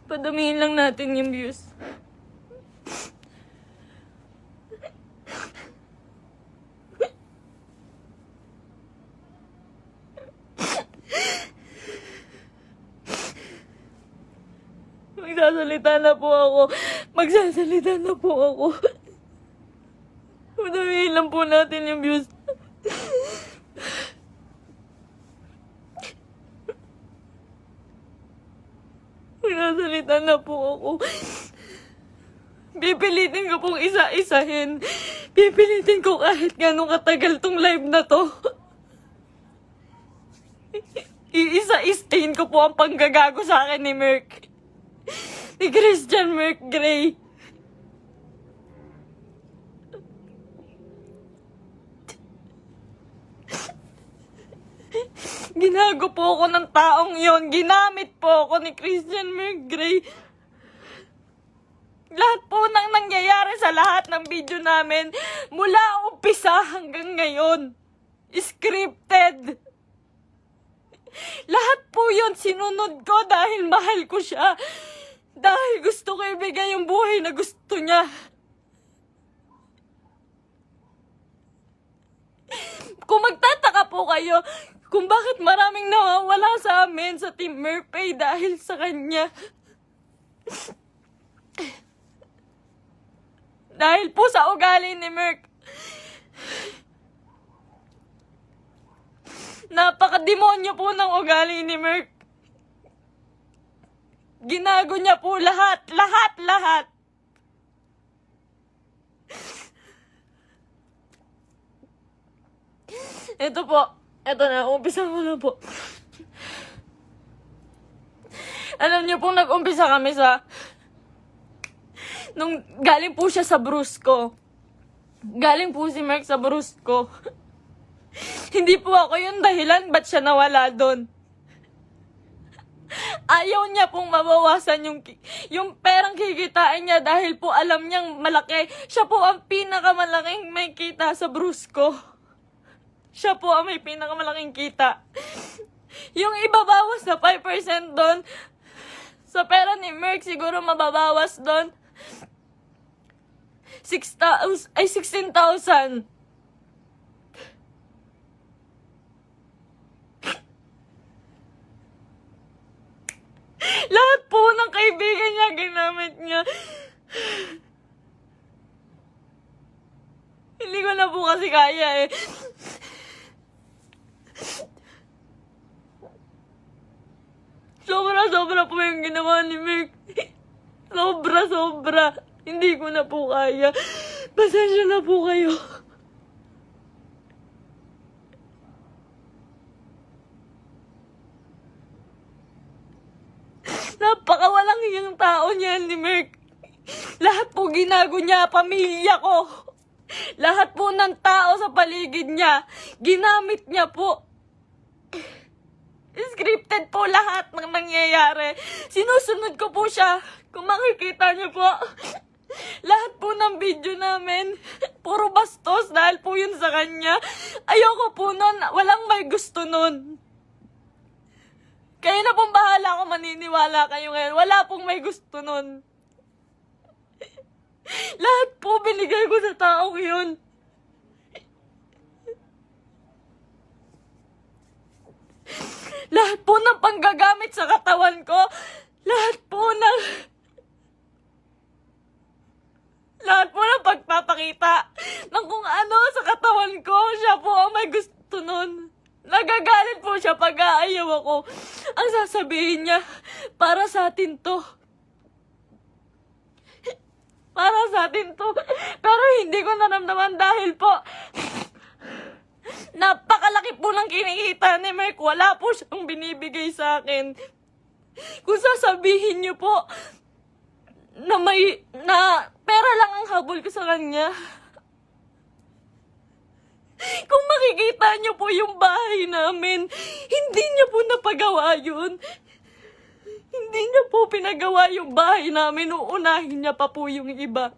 Padamihin lang natin yung views. Magsasalita na po ako. Magsasalita na po ako. Padamihin lang po natin yung views. Magsasalita na po ako. Pipilitin ko pong isa-isahin. Pipilitin ko kahit gano'ng katagal tong live na to. Iisa-isahin ko po ang panggagago sa akin ni Merc. Ni Christian Merc Gray. Ginago po ako ng taong yon. Ginamit po ako ni Christian Merc Gray. Lahat po nang nangyayari sa lahat ng video namin, mula umpisa hanggang ngayon, scripted. Lahat po yun sinunod ko dahil mahal ko siya. Dahil gusto ko ibigay yung buhay na gusto niya. Kung magtataka po kayo kung bakit maraming nawawala sa amin sa Team Merpay dahil sa kanya. Dahil po sa ugali ni Merc. Napakademonyo po ng ugali ni Merc. Ginago niya po lahat. Ito po. Ito na. Umpisa ko na po. Alam niyo po, nag-umpisa kami sa... Nung galing po siya sa Brusco. Galing po si Merc sa Brusco. Hindi po ako yung dahilan ba't siya nawala doon. Ayaw niya pong mabawasan yung perang kikitain niya dahil po alam niyang malaki. Siya po ang pinakamalaking may kita sa Brusco. Siya po ang may pinakamalaking kita. Yung ibabawas na 5% doon, sa pera ni Merc siguro mababawas doon 16,000. Lahat po ng kaibigan niya, ginamit niya. Hindi ko na po kasi kaya eh. Sobra po yung ginawa ni Merc. Sobra. Hindi ko na po kaya. Pasensya na po kayo. Napakawalang hiyang tao niyan ni Merc. Lahat po ginago niya, pamilya ko. Lahat po ng tao sa paligid niya, ginamit niya po. Scripted po lahat ng nangyayari. Sinusunod ko po siya. Kung makikita niyo po, lahat po ng video namin, puro bastos dahil po yun sa kanya. Ayoko po nun, walang may gusto nun. Kayo na pong bahala kung maniniwala kayo ngayon. Wala pong may gusto nun. Lahat po binigay ko sa taong yun. Lahat po ng panggagamit sa katawan ko, lahat po ng pagpapakita ng kung ano sa katawan ko, siya po ang may gusto nun. Nagagalit po siya pag aayaw ako. Ang sasabihin niya, para sa atin to. Para sa atin to. Pero hindi ko naramdaman dahil po, napakalaki po ng kinikita ni Merc. Wala po siyang binibigay sa akin. Kung sasabihin niyo po na pera lang ang habol ko sa kanya. Kung makikita niyo po yung bahay namin, hindi niya po napagawa yun. Hindi niya po pinagawa yung bahay namin. Uunahin niya pa po yung iba.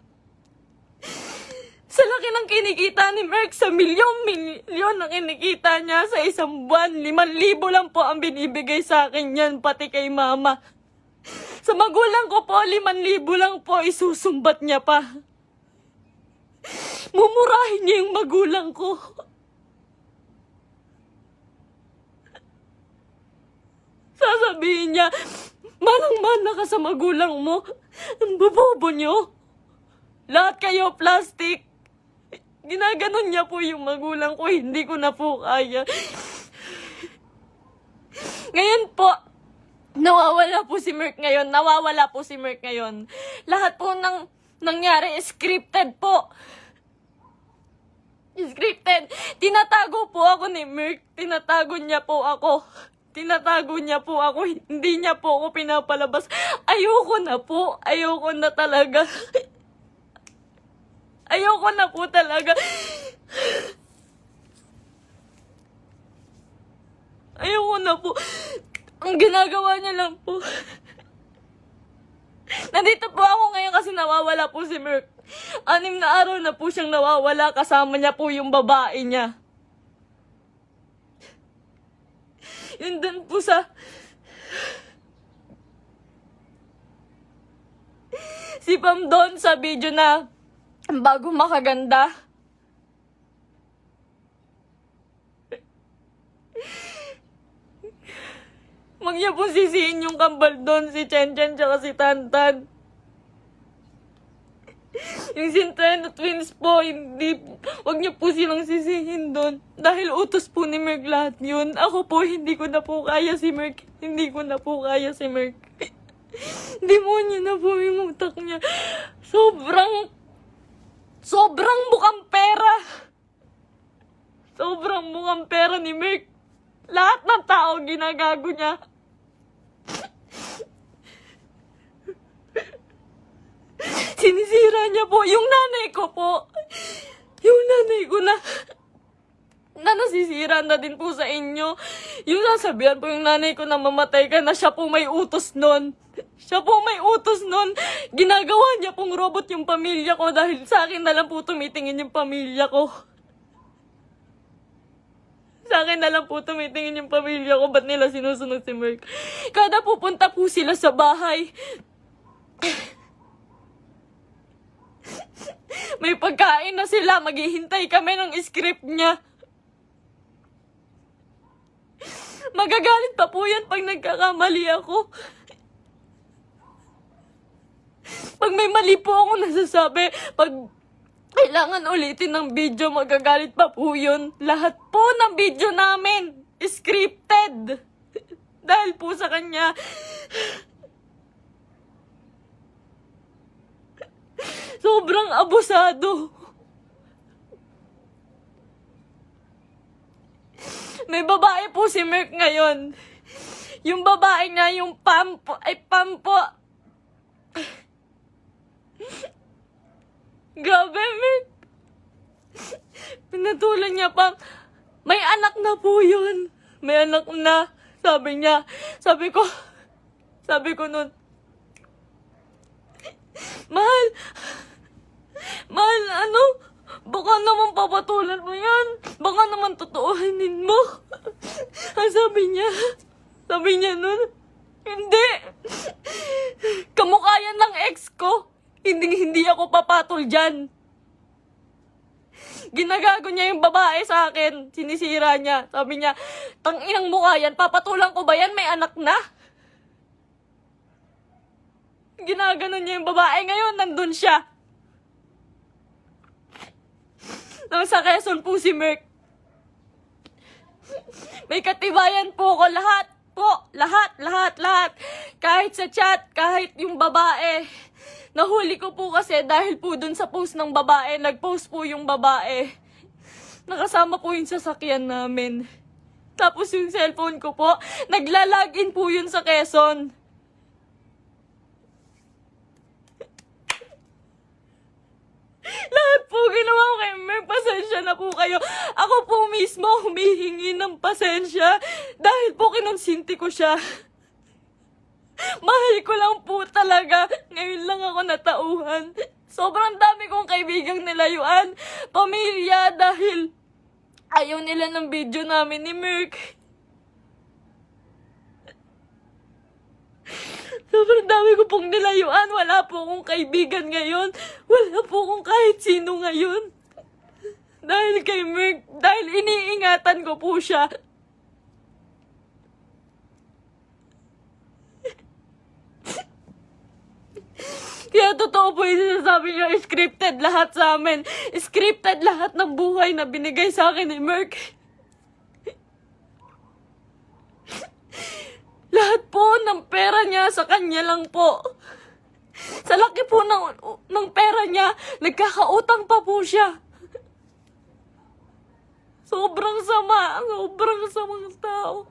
Sa laki ng kinikita ni Merc, sa milyon ang kinikita niya sa isang buwan. 5,000 lang po ang binibigay sa akin yan, pati kay mama. Sa magulang ko po, 5,000 lang po, isusumbat niya pa. Mumurahin niya yung magulang ko. Sasabihin niya, manang-mana ka sa magulang mo. Ang bobobo niyo. Lahat kayo plastic. Ginaganon niya po yung magulang ko, hindi ko na po kaya. Ngayon po, nawawala po si Merk ngayon. Lahat po ng nangyari, scripted po. Scripted. Tinatago po ako ni Merk. Tinatago niya po ako. Hindi niya po ako pinapalabas. Ayoko na po. Ayoko na talaga. Ayoko na po talaga. Ayoko na po. Ang ginagawa niya lang po. Nandito po ako ngayon kasi nawawala po si Merk. 6 na araw na po siyang nawawala. Kasama niya po yung babae niya. Yun din po sa... Si Pam doon sa video na bago makaganda. Huwag niya po sisihin yung kambal doon, si Chen Chen tsaka si Tantan. Yung Centeno twins po, huwag niyo po silang sisihin doon. Dahil utos po ni Merk lahat yun. Ako po, hindi ko na po kaya si Merk. Demonyo na po yung utak niya. Sobrang mukhang pera. Sobrang mukhang pera ni Merk. Lahat ng tao ginagago niya. Sinisira niya po yung nanay ko po. Yung nanay ko na nasisira na din po sa inyo. Yung sasabihan po yung nanay ko na mamatay ka na, siya po may utos nun. Ginagawa niya pong robot yung pamilya ko dahil sa akin na lang po tumitingin yung pamilya ko. Ba't nila sinusunod si Merk? Kada pupunta po sila sa bahay, may pagkain na sila, maghihintay kami ng script niya. Magagalit pa po yan pag nagkakamali ako. Pag may mali po ako nasasabi, pag kailangan ulitin ng video, magagalit pa po yun. Lahat po ng video namin, scripted. Dahil po sa kanya. Sobrang abusado. May babae po si Merk ngayon. Yung babae nga, yung Pam po. Grabe, Merk. Pinatulan niya pa. May anak na po yun. May anak na. Sabi niya. Sabi ko nun, Mahal, baka naman papatulan mo yan. Baka naman totoohanin mo. Ang sabi niya nun, hindi. Kamukha yan ng ex ko. Hindi ako papatol dyan. Ginagago niya yung babae sa akin. Sinisira niya. Sabi niya, tanginang mukha yan. Papatulan ko ba yan? May anak na. Ginaganon niya yung babae. Ngayon, nandun siya. Sa Quezon po si Merk. May katibayan po ko. Lahat. Kahit sa chat, kahit yung babae. Nahuli ko po kasi dahil po dun sa post ng babae. Nag-post po yung babae. Nakasama po yung sasakyan namin. Tapos yung cellphone ko po, nagla-login po yun sa Quezon. Lahat po ginawa ko kay Merk. Pasensya na po kayo. Ako po mismo humihingi ng pasensya dahil po kinonsinti ko siya. Mahal ko lang po talaga. Ngayon lang ako natauhan. Sobrang dami kong kaibigang nilayuan. Pamilya dahil ayaw nila ng video namin ni Merk. Sobrang dami ko pong nilayuan. Wala po akong kaibigan ngayon. Wala po akong kahit sino ngayon. Dahil kay Merk, dahil iniingatan ko po siya. Kaya totoo po yung sinasabi niyo, scripted lahat sa amin. Scripted lahat ng buhay na binigay sa akin ni Merk. Lahat po ng pera niya sa kanya lang po. Sa laki po ng pera niya, nagkakautang pa po siya. Sobrang samang tao.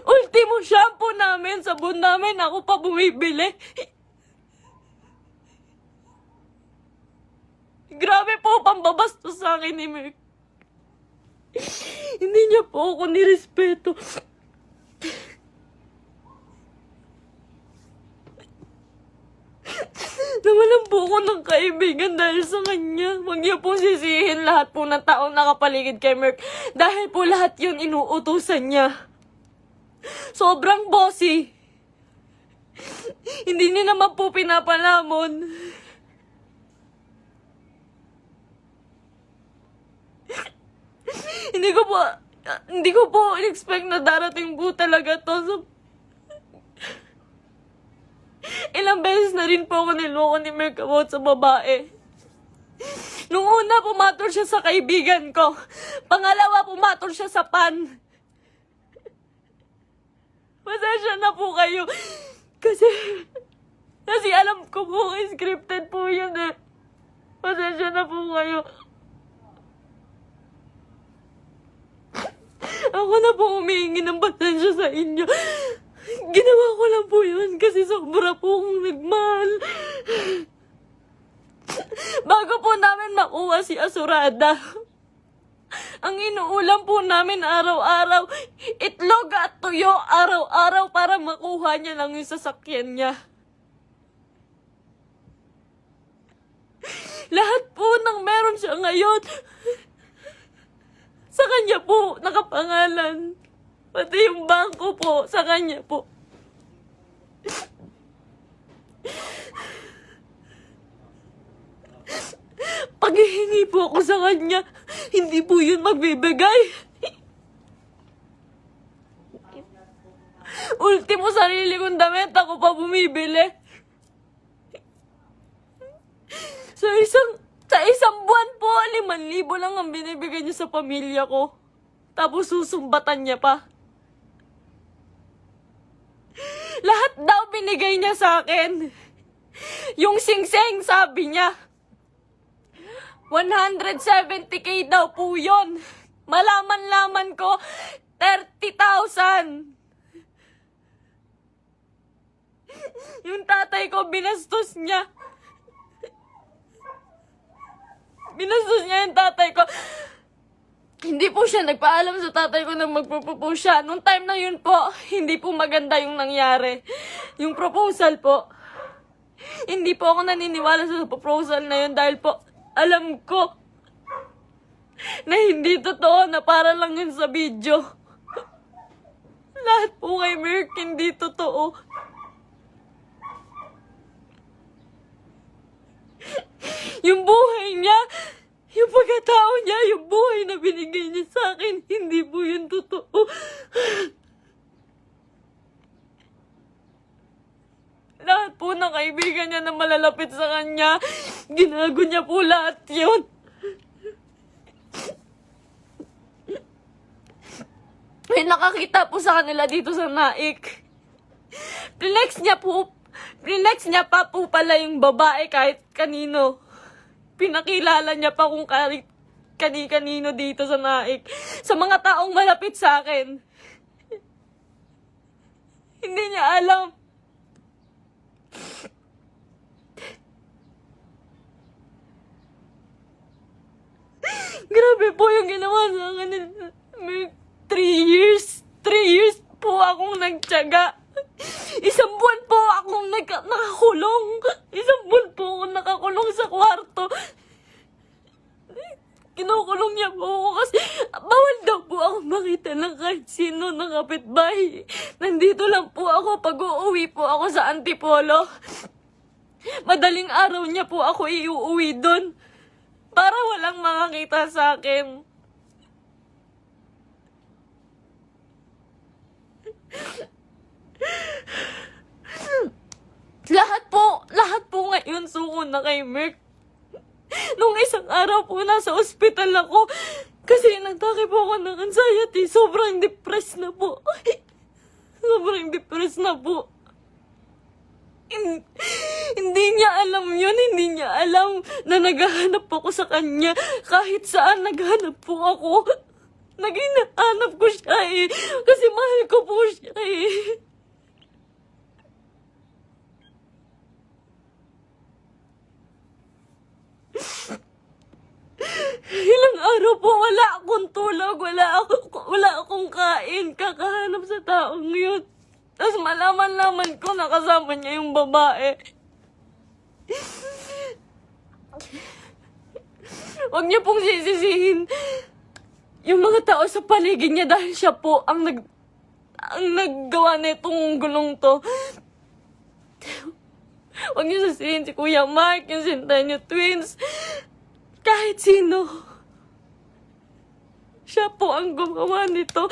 Ultimo shampoo namin, sabon namin, ako pa bumibili. Grabe po, pambabastos sa akin ni Merk. Hindi niya po ako nirespeto. Nawalan po ako ng kaibigan dahil sa kanya. Huwag niyo po sisihin lahat po ng taong nakapaligid kay Merk. Dahil po lahat yun inuutusan niya. Sobrang bossy. Hindi niya naman po pinapalamon. Hindi ko po in-expect na darating po talaga to. So, ilang beses na rin po ako niloko ni Merk about sa babae. Nung una, pumatol siya sa kaibigan ko. Pangalawa, pumatol siya sa pan. Pasensya na po kayo. Kasi alam ko po, scripted po yun eh. Pasensya na po kayo. Ako na po humihingi ng pasensya sa inyo. Ginawa ko lang po yun kasi sobra po akong nagmahal. Bago po namin makuha si Asurada, ang inuulam po namin araw-araw, itlog at tuyo araw-araw para makuha niya lang yung sasakyan niya. Lahat po ng meron siya ngayon, sa kanya po nakapangalan. Pati yung bangko po, sa kanya po. Paghihingi po ako sa kanya, hindi po yun magbibigay. Ultimo sarili kong damit, ako pa bumibili. Sa isang buwan po, 5,000 lang ang binibigay niya sa pamilya ko. Tapos susumbatan niya pa. Lahat daw binigay niya sa akin. Yung singseng, sabi niya, 170K daw po yun. Malaman-laman ko, 30,000. Yung tatay ko, binastos niya. Binastos niya yung tatay ko. Hindi po siya nagpaalam sa tatay ko na magpropose siya. Nung time na yun po, hindi po maganda yung nangyari. Yung proposal po. Hindi po ako naniniwala sa proposal na yun dahil po, alam ko na hindi totoo, na para lang yun sa video. Lahat po kay Merk, hindi totoo. Yung buhay niya, yung pagkatao niya, yung buhay na binigay niya sa akin, hindi po yun totoo. Lahat po ng kaibigan niya na malalapit sa kanya, ginago niya po lahat yun. May nakakita po sa kanila dito sa Naik. Flex niya pa po pala yung babae kahit kanino. Pinakilala niya pa kung kani-kanino dito sa Naik. Sa mga taong malapit sa akin. Hindi niya alam. Grabe po yung ginawa sa akin. 3 years po akong nagtiyaga. Isang buwan po akong nakakulong. Isang buwan po akong nakakulong sa kwarto. Kinukulong niya po ako kasi bawal daw po ako makita ng kahit sino kapitbahay. Nandito lang po ako pag uuwi po ako sa Antipolo. Madaling araw niya po ako iuuwi doon para walang makakita sa akin. Lahat po ngayon suko na kay Merk. Nung isang araw po nasa ospital ako kasi nagtake po ako ng anxiety. Sobrang depressed na po. Sobrang depressed na po. Hindi niya alam yun. Hindi niya alam na naghahanap ako sa kanya. Kahit saan naghahanap po ako. Naghahanap ko siya eh. Kasi mahal ko po siya eh. Ilang araw po wala akong tulog, wala akong kain, kakahanap sa taong yun. Tapos malaman ko na kasama niya yung babae. Huwag niyo pong sisisihin yung mga tao sa paligid niya dahil siya po ang naggawa nitong gulong to. Huwag niyo sisisihin si Kuya Mark, yung Centennial Twins. Kahit sino. Siya po ang gumawa nito.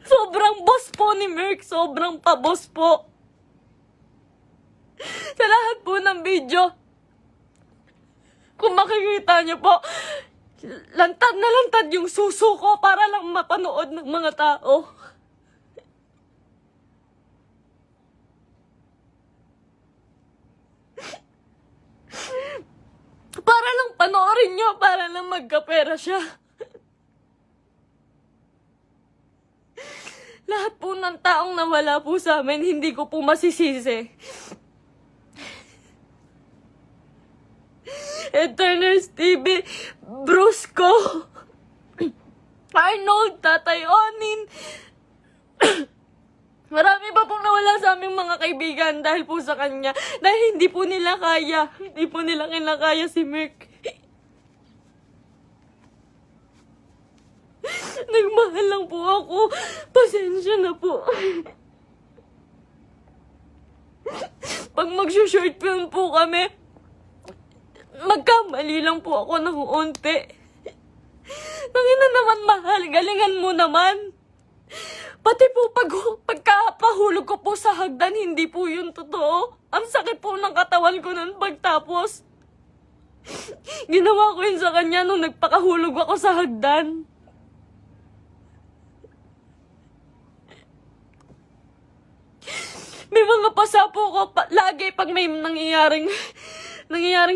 Sobrang boss po ni Merk. Sobrang pa-boss po. Sa lahat po ng video, kung makikita niyo po, lantad na lantad yung suso ko para lang mapanood ng mga tao. Para lang panoorin niyo, para lang magkapera siya. Lahat po ng taong nawala po sa amin, hindi ko po masisisi. Eternals TV, Brusco, Arnold, Tatay Onin. Marami pa pong nawala sa aming mga kaibigan dahil po sa kanya. Dahil hindi po nila kaya. Hindi po nila kinakaya si Merk. Nagmahal lang po ako. Pasensya na po. Pag mag-short film po kami, magkamali lang po ako ng unti. Nangina naman mahal, galingan mo naman. Pati po pagkapahulog ko po sa hagdan, hindi po yun totoo. Ang sakit po ng katawan ko nun pagtapos. Ginawa ko yun sa kanya nung nagpakahulog ako sa hagdan. May mga pasa po ko lagi pag may nangyayaring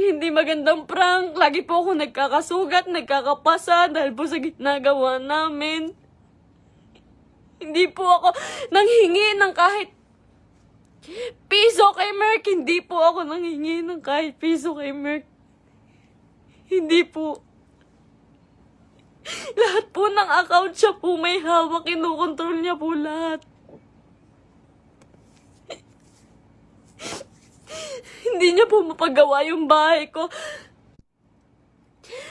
hindi magandang prank. Lagi po ako nagkakasugat, nagkakapasa dahil po sa ginagawa namin. Hindi po ako nanghingi ng kahit piso kay Merk. Hindi po ako nanghingi ng kahit piso kay Merk. Hindi po. Lahat po ng account siya po may hawak. Kinukontrol niya po lahat. Hindi niya po mapagawa yung bahay ko.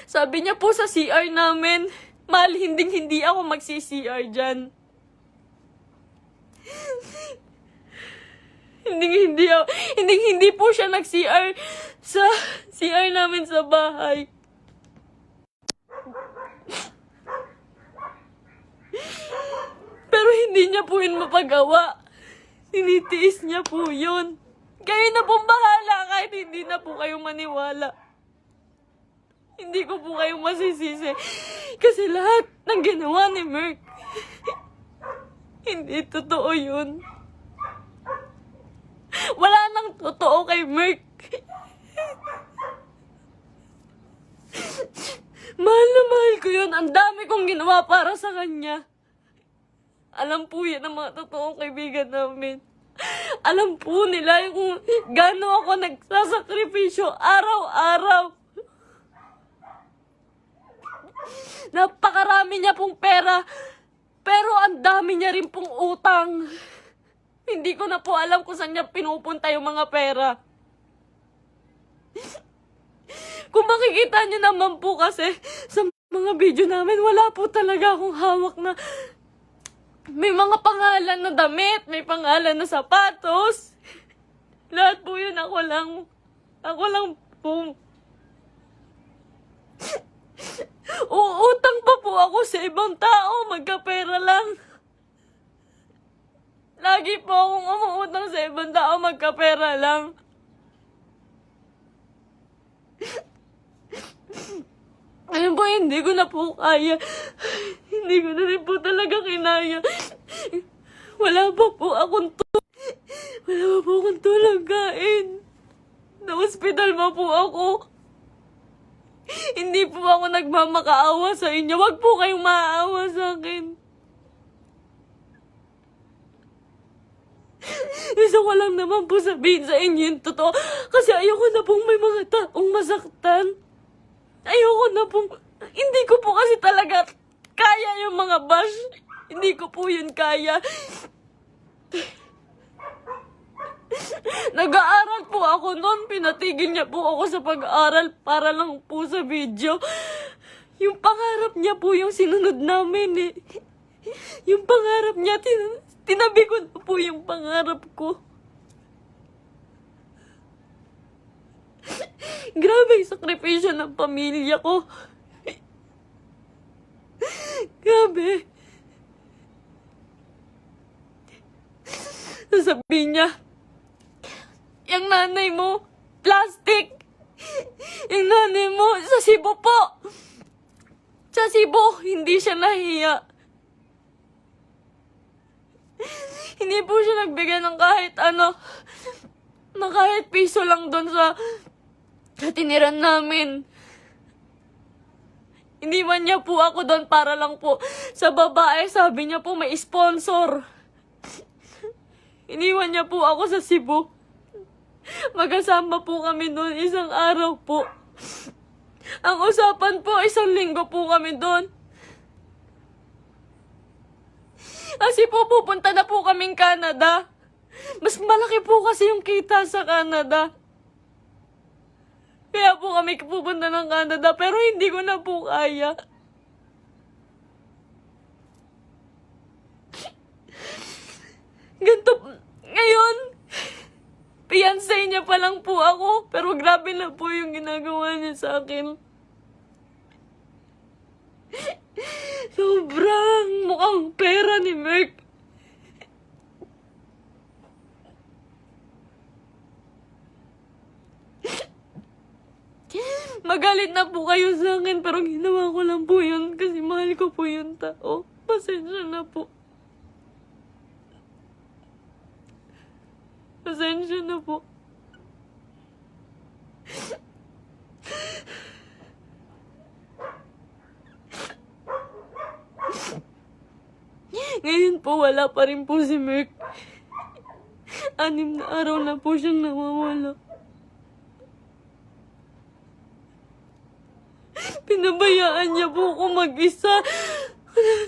Sabi niya po sa CR namin, mahal, hindi ako magsi-CR dyan. Hindi po siya nag-CR sa CR namin sa bahay. Pero hindi niya po yun mapagawa. Tinitiis niya po yun. Kayo na pong bahala kahit hindi na po kayo maniwala. Hindi ko po kayo masisisi. Kasi lahat ng ginawa ni Merk, hindi totoo yun. Wala nang totoo kay Merk. Mahal na mahal ko yun. Ang dami kong ginawa para sa kanya. Alam po yan ang mga totoong kaibigan namin. Alam po nila kung gaano ako nagsasakripisyo araw-araw. Napakarami niya pong pera, pero ang dami niya rin pong utang. Hindi ko na po alam kung saan niya pinupunta yung mga pera. Kung makikita niyo naman po kasi sa mga video namin, wala po talaga akong hawak na May mga pangalan na damit, may pangalan na sapatos. Lahat po yun ako lang po. Uutang pa po ako sa ibang tao, magkapera lang. Lagi po akong umuutang sa ibang tao, magkapera lang. Ayun po, hindi ko na po kaya. Hindi ko na rin po talaga kinaya. Wala pa po akong tulog kain. Na-hospital pa po ako. Hindi po ako nagmamakaawa sa inyo. Wag po kayong maaawa sa akin. Gusto ko lang naman po sabihin sa inyo yung totoo. Kasi ayoko na pong may mga taong masaktan. Ayoko na pong... Hindi ko po kasi talaga kaya yung mga bash. Hindi ko po yun kaya. Nag-aaral po ako noon. Pinatigil niya po ako sa pag-aaral para lang po sa video. Yung pangarap niya po yung sinunod namin eh. Yung pangarap niya, tinabi ko na po yung pangarap ko. Grabe yung sakripisyo ng pamilya ko. Grabe. Sasabihin niya, yung nanay mo, plastic. Yung nanay mo, sa Cebu po. Sa Cebu, hindi siya nahiya. Hindi po siya nagbigay ng kahit ano, na kahit piso lang doon sa tiniran namin. Iniwan niya po ako doon para lang po sa babae. Sabi niya po may sponsor. Iniwan niya po ako sa Cebu. Magkasama po kami doon isang araw po. Ang usapan po, 1 linggo po kami doon. Kasi po pupunta na po kaming Canada. Mas malaki po kasi yung kita sa Canada. Kaya po kami pupunta ng Canada, pero hindi ko na po kaya. Ganito, ngayon, fiancé niya pa lang po ako, pero grabe na po yung ginagawa niya sa akin. Sobrang mukhang pera ni Merk. Magalit na po kayo sa akin, pero ginawa ko lang po yun kasi mahal ko po yung tao. Pasensya na po. Pasensya na po. Ngayon po, wala pa rin po si Merk. 6 na araw na po siyang nawawala. Pinabayaan niya po ako mag-isa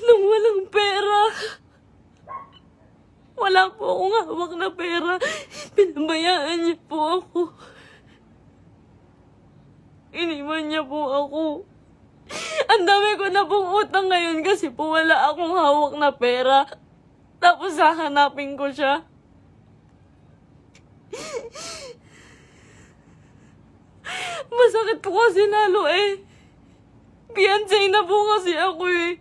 nang walang pera. Wala po akong hawak na pera. Pinabayaan niya po ako. Iniwan niya po ako. Ang dami ko na pong utang ngayon kasi po wala akong hawak na pera. Tapos hahanapin ko siya. Masakit po kasi lalo eh. Fiancé na po kasi ako eh.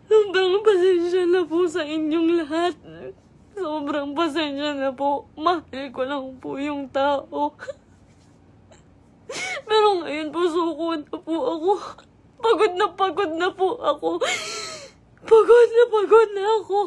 Sobrang pasensya na po sa inyong lahat. Sobrang pasensya na po. Mahal ko lang po yung tao. Pero ngayon po suko na po ako. Pagod na po ako. Pagod na ako.